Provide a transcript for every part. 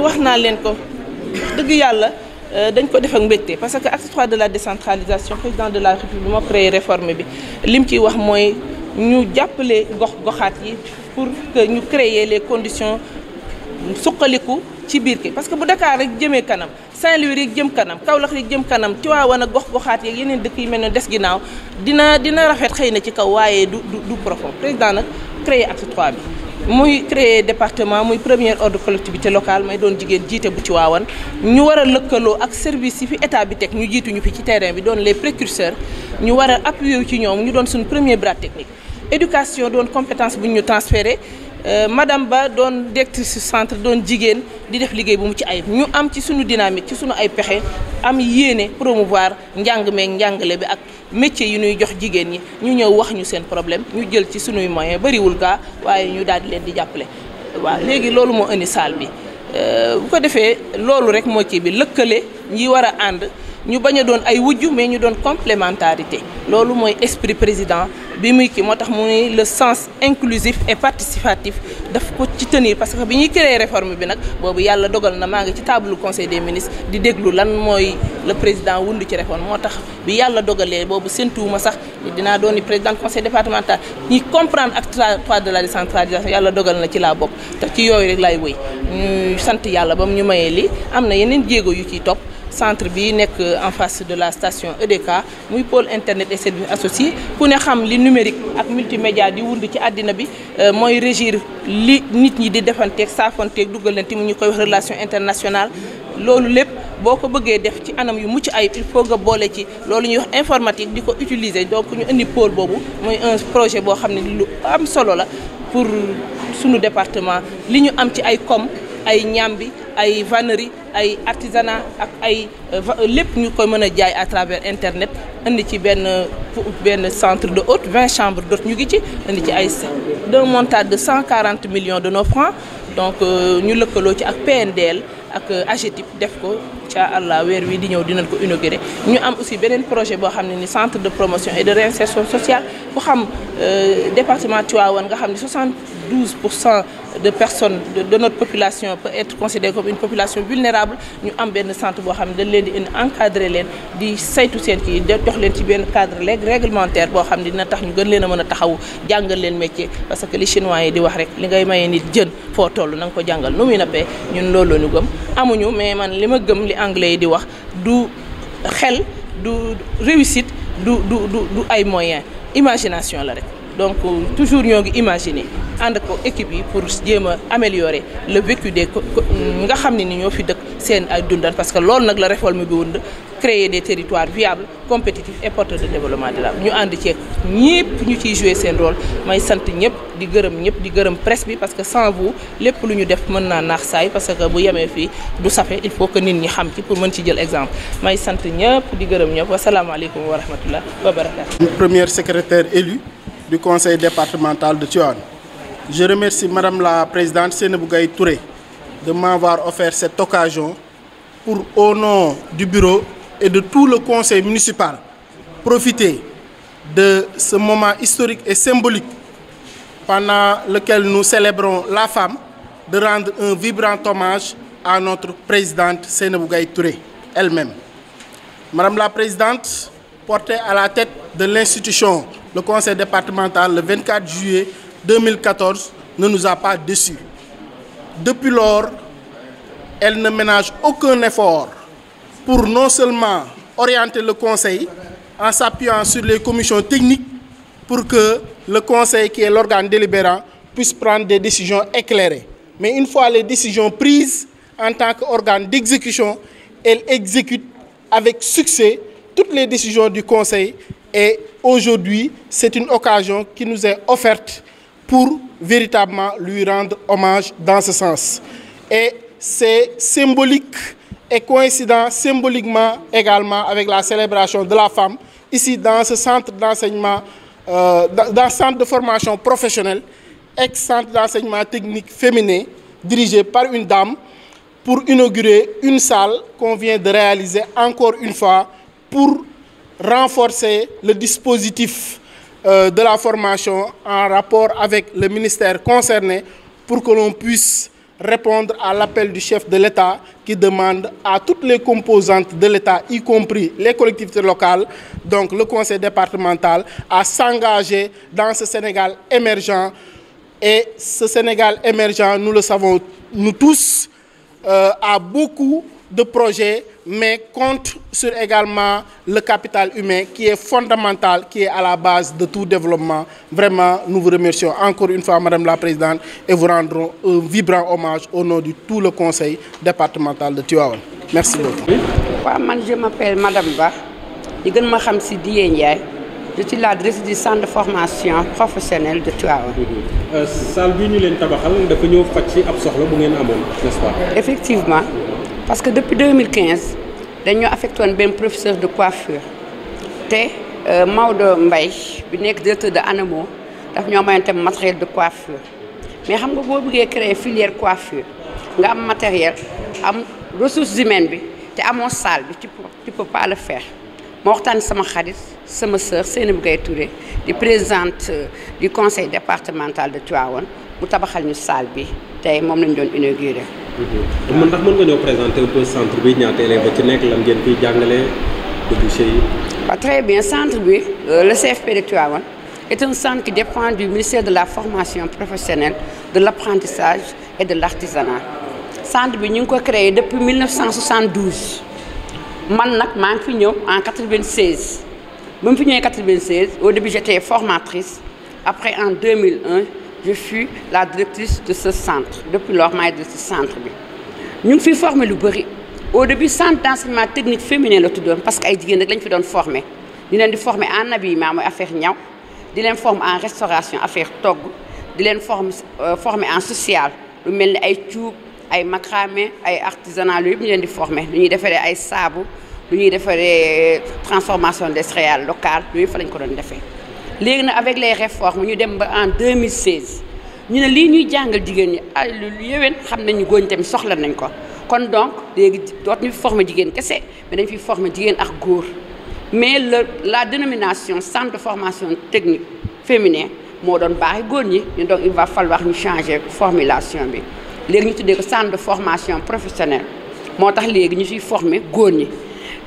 wax naa leen ko dëgg yàlla dañ ko def ak mbégte parce que acte 3 de la décentralisation président de la République moo créé réforme bi lim ciy wax mooy ñu jàppale goxaat yi pour que ñu créer les conditions suqaliku ci biir ki parce que bu Dakar rek jëmee kanam Saint-Louis rek jëm kanam Kaolack rek jëm kanam Tivaouane ak gox-goxaat yeeg yeneen dëkk yi mel ne des ginnaaw dina rafet xëy na ci kaw waaye du profond président nag créé acte 3 bi muy créé département muy premier ordre collectivité locale may doon jigéen jiite bu Tivaouane ñu war a lëkkaloo ak service yi fi état bi teg ñu jiituñu fi ci terrain bi doon les précurseurs ñu war a appuyer ci ñoom ñu doon suñu premier bras technique éducation doon compétence bu ñu transféré madame Ba doon directrice centre doon jigéen di def liggéey bu mu ci ayib ñu am ci suñu dynamique ci suñu ay pexe am yéene promouvoir njàng meeg njàngale bi ak métier yi ñuy jox jigéen ñi ñu ñëw wax ñu seen problème ñu jël ci suñuy moyen bariwul gaa waaye ñu daal di leen di jàppale waaw léegi loolu moo indi salle bi bu ko defee loolu rek moo ci bi lëkkale ñi war a ànd ñu bañ a doon ay wujju mais ñu doon complémentarité loolu mooy esprit président bi muy kii moo tax muy le sens inclusif et participatif daf ko ci tenir parce que bi ñuy créer réforme bi nag boobu yàlla dogal na maa ngi ci table conseil des ministres di déglu lan mooy le président wund ci réforme moo tax bi yàlla dogalee boobu séntuwuma sax dinaa doon président conseil départemental ñi comprendre acte 3 de la décentralisation yàlla dogal na ci laa bokk te ci yooyu rek laay wëy ñu sant yàlla ba mu ñu mayee li am na yeneen jéego yu ciy topp centre bi nekk en face de la station EDK muy pôle internet et services associés ku ne xam li numérique ak multimédia di wund ci àddina bi mooy régir li nit ñi di defanteeg saafonteeg duggalante mu ñu koy wax relation internationale loolu lépp boo ko bëggee def ci anam yu mucc ayib il faut nga boole ci loolu ñuy wax informatique di ko utiliser donc ñu indi pôle boobu mooy un projet boo xam ne lu am solo la pour sunu département li ñu am ci ay com ay ñambi ay vannerie ay artisanat ak ay lépp ñu koy mën a jaay à travers internet indi ci benn centre de haute 20 chambres d'hôtes ñu ngi ci indi ci ay d'un montant de 140 millions de nos francs donc ñu lëkkaloo ci ak PNDL ak AGETIP def ko incha allah weer wi di ñëw dinañ ko inaugurer ñu am aussi beneen projet boo xam ne ni centre de promotion et de réinsertion sociale ku xam département Tivaouane nga xam ne 72% de personnes de notre population peut être considérée comme une population vulnérable ñu am benn centre boo xam ne dañ leen di encadrer leen di saytu seen kii jox leen ci benn cadre réglementaire boo xam ne dina tax ñu gën leen a mën a taxawu jàngal leen métier parce que li chinois yi di wax rek li ngay mayee nit jën foo toll na nga ko jàngal nu muy nappee ñun loolu ñu gëm amuñu mais man li ma gëm li anglais yi di wax du xel du réussite du ay moyens imagination la rek donc toujours ñoo ngi imaginer ànd ko équipe yi pour jéem a améliorer le vécu des nga xam ne ni ñoo fi dëkk seen ay dundal parce que loolu nag la réforme bi wund créer des territoires viables compétitifs et porteurs de développement durable ñu ànd ceeg ñëpp ñu ciy jouer seen rôle may sant ñëpp di gërëm presse bi parce que sans vous lépp lu ñu def mën naa naax saay parce que bu yemee fii du safe il faut que nit ñi xam ci pour mën ci jël exemple may sant ñëpp di gërëm ñëpp wasalaamaaleykum wa rahmatullah wa barakatuh. Première secrétaire élue du conseil départemental de Tivaouane. Je remercie Madame la Présidente Seynabou Gaye Touré de m'avoir offert cette occasion pour, au nom du bureau et de tout le conseil municipal, profiter de ce moment historique et symbolique pendant lequel nous célébrons la femme, de rendre un vibrant hommage à notre Présidente Seynabou Gaye Touré elle-même. Madame la Présidente, portée à la tête de l'institution, le conseil départemental, le 24 juillet 2014, ne nous a pas déçus. Depuis lors, elle ne ménage aucun effort pour non seulement orienter le conseil en s'appuyant sur les commissions techniques pour que le conseil, qui est l'organe délibérant, puisse prendre des décisions éclairées. Mais une fois les décisions prises en tant qu'organe d'exécution, elle exécute avec succès toutes les décisions du conseil. Et aujourd'hui, c'est une occasion qui nous est offerte pour véritablement lui rendre hommage dans ce sens. Et c'est symbolique et coïncident symboliquement également avec la célébration de la femme, ici dans ce centre d'enseignement, dans ce centre de formation professionnelle, ex-centre d'enseignement technique féminin, dirigé par une dame, pour inaugurer une salle qu'on vient de réaliser encore une fois pour renforcer le dispositif de la formation en rapport avec le ministère concerné pour que l'on puisse répondre à l'appel du chef de l'État qui demande à toutes les composantes de l'État, y compris les collectivités locales, donc le conseil départemental, à s'engager dans ce Sénégal émergent. Et ce Sénégal émergent, nous le savons nous tous, a beaucoup de projets, mais compte sur également le capital humain qui est fondamental, qui est à la base de tout développement. Vraiment, nous vous remercions encore une fois, Madame la Présidente, et vous rendrons un vibrant hommage au nom de tout le conseil départemental de Tivaouane. Merci beaucoup. Je m'appelle Madame Ba, je suis Dié Ndiaye. Je suis la directrice du centre de formation professionnelle de Tivaouane. Salle bi ñu leen tabaxal dafa ñëw faj ci ab soxla bu ngeen amoon, n'est-ce pas? Effectivement, parce que depuis 2015 dañoo affecté woon benn professeur de coiffure te Maodo Mbaye bi nekk directeur de ANAMO daf ñoo mayoon tam matériel de coiffure mais xam nga boo bëggee créer filière coiffure nga am matériel am ressources humaines bi te amoo salle bi tu peux pas le faire. Ma waxtaan sama xarit sama sœur Seynabou Gaye Touré di présidente du conseil départemental de Tivaouane mu tabaxal ñu salle bi tey moom lañ doon inauguré. man ndax mën nga ñëw présenter un peu centre bi ñaata élèves ci nekk lan ngeen fiy jàngale débouché yi. Très bien, centre bi le CFP de Tivaouane est un centre qui dépend du ministère de la formation professionnelle, de l'apprentissage et de l'artisanat. Centre bi ñu ngi ko créé depuis 1972. Man nag maa ngi fi ñëw en 96 ba mu fi ñëwee 96 au début j'étais formatrice après en 2001 je fus la directrice de ce centre depuis lors maay directrice centre bi ñu ngi fi formé lu bëri au début centre d'enseignement technique féminin la tuddoon parce que ay jigéen rek lañ fi doon formé ñu leen di former en habillement mooy affaire ñaw di leen former en restauration affaire togg di leen former en social lu mel ni ay cuub ay macramé ay artisanat lu yëpp ñu leen di former lu ñuy defaree ay saabu lu ñuy defaree transformation des céréales locales yooyu fa lañ ko doon defee. léegi nag avec les réformes ñu dem ba en 2016 ñu ne lii ñuy jàngal jigéen ñi ay lu yéwén xam nañu góor ñi tamit soxla nañ ko kon donc léegi dootuñu fi former jigéen kese mais dañ fi former jigéen ak góor mais la dénomination centre de formation technique féminin moo doon baaxi góor ñi donc il va falloir ñu changer formulation bi. léegi ñu tuddee ko centre de formation professionnelle moo tax léegi ñu siy former góor ñi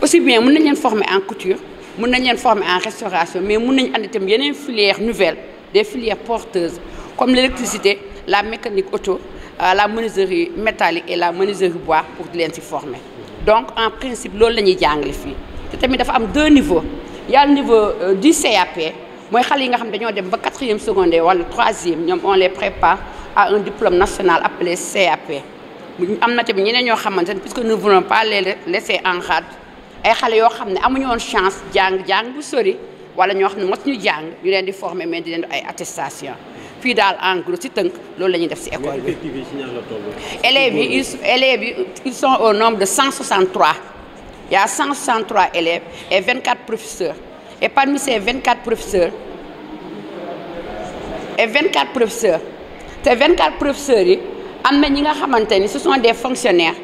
aussi bien mën nañ leen former en couture mën nañ leen former en restauration mais mën nañ andi tam yeneen filières nouvelles des filières porteuses comme l'électricité la mécanique auto la menuiserie métallique et la menuiserie bois pour di leen si former donc en principe loolu la ñuy jàngale fii te tamit dafa am deux niveaux il y a le niveau du CAP mooy xale yi nga xam dañoo dem ba 4e secondaire wala 3e ñoom on les prépare à un diplôme national appelé CAP. am na tamit ñeneen ñoo xamante ne puisque nous ne voulons pas les laisser en rade ay xale yoo xam ne amuñu woon chance jàng bu sori wala ñoo xam ne mosuñu jàng ñu leen di former mais di leen ay attestation fii daal en gros ci tënk loolu la ñuy def ci école bi. élèves yi ils sont au nombre de 163 il y a 163 élèves et 24 professeurs et parmi ces 24 professeurs te 24 professeurs yi am na ñi nga xamante ni ce sont des fonctionnaires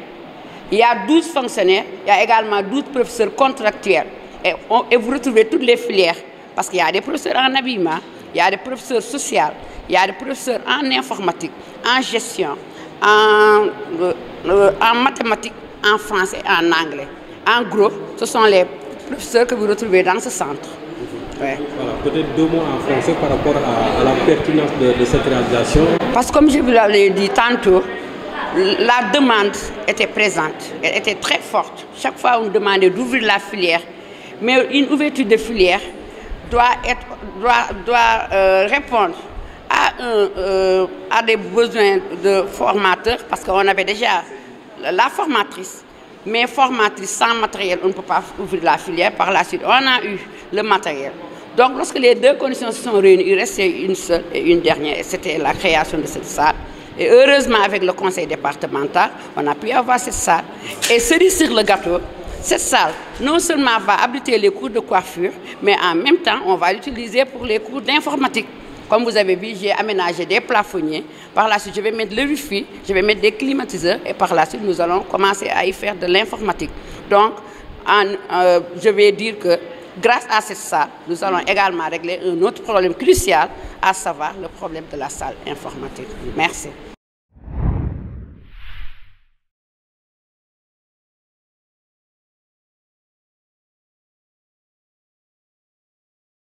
il y a 12 fonctionnaires il y a également 12 professeurs contractuels et vous retrouvez toutes les filières parce qu'il y a des professeurs en habillement il y a des professeurs sociaux il y a des professeurs en informatique en gestion en mathématiques en français et en anglais en gros ce sont les professeurs que vous retrouvez dans ce centre. Ouais. Voilà, peut-être 2 mots en français par rapport à la pertinence de cette réalisation. Parce que comme je vous l'ai dit tantôt, la demande était présente, elle était très forte. Chaque fois on demandait d'ouvrir la filière, mais une ouverture de filière doit répondre à des besoins de formateurs, parce qu'on avait déjà la formatrice, mais formatrice sans matériel, on ne peut pas ouvrir la filière. Par la suite, on a eu le matériel. Donc, lorsque les deux conditions se sont réunies, il restait une seule et une dernière, et c'était la création de cette salle. Et heureusement, avec le conseil départemental, on a pu avoir cette salle. Et cerise sur le gâteau, cette salle, non seulement va abriter les cours de coiffure, mais en même temps, on va l'utiliser pour les cours d'informatique. Comme vous avez vu, j'ai aménagé des plafonniers. Par la suite, je vais mettre le Wi-Fi, je vais mettre des climatiseurs, et par la suite, nous allons commencer à y faire de l'informatique. Donc, je vais dire que grâce à cette salle, nous allons également régler un autre problème crucial, à savoir le problème de la salle informatique. Merci.